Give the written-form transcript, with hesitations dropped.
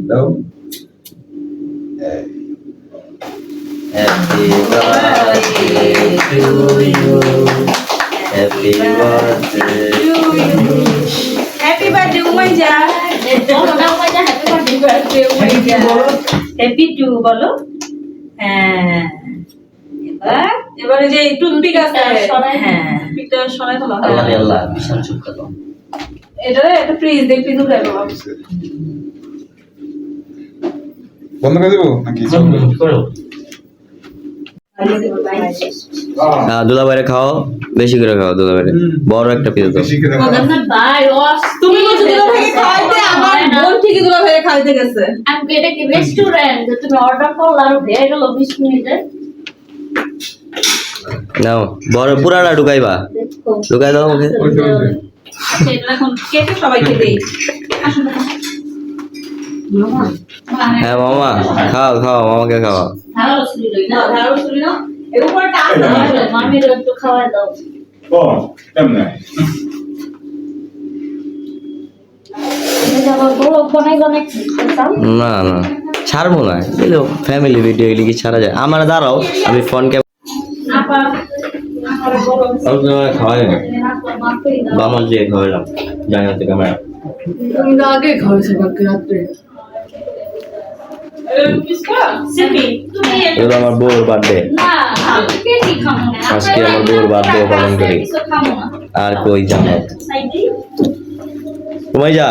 দাও Happy birthday to you. Happy birthday to you. Happy birthday Umaiza happy birthday Umaiza happy to বলো হ্যাঁ এবারে যে টুথপিক আছে হ্যাঁ টুথপিকটা সরাই ফেলো আল্লাহ আল্লাহ বিশাল শুক্র তো এটা একটা ফ্রিজ দেখবি ঢুকাই বাবা বন্ধ করে দেবো নাকি করো দুলা বাইরে খাও বেশি করে খাও দুলা বাইরে বড় একটা পিস দাও বেশি করে তুমি বলছো দুলা ভাই খাইতে আমার বোন ঠিকই দুলা ভাই খাইতে গেছে আমি এটা কি রেস্টুরেন্ট তুমি অর্ডার করলে আর হয়ে গেল 20 মিনিটে নাও বড় পুরাটা ঢুকাইবা ঢুকাই দাও ওকে সেটা এখন কেটে সবাইকে দেই আসুন হ্যাঁ মামা খাও খাও মামাকে খাওয়া ভালো ছিল না ধারো শুনি না এর উপরটা আছে মামির একটু খাওয়া দাও ও কেমনে এটা আবার বড় বানাই বানাই খাও না না ছাড়বো না এগুলো ফ্যামিলি ভিডিও এগুলি কি ছাড়া যায় আমার দাঁড়াও আমি ফোন কে আপা আমার বড় খাওয়াই না বামন যে খাওয়াইলাম জানি না ক্যামেরা তুমি তো আগে খাওয়াইছো কালকে রাত্রে সিপি তুমি এগুলো আমার বউর বার্থডে না কে কি খামো না আজকে আমার বউর বার্থডে পালন করি কিছু খামো না আর কই জানো সাইডে ঘুমাই যা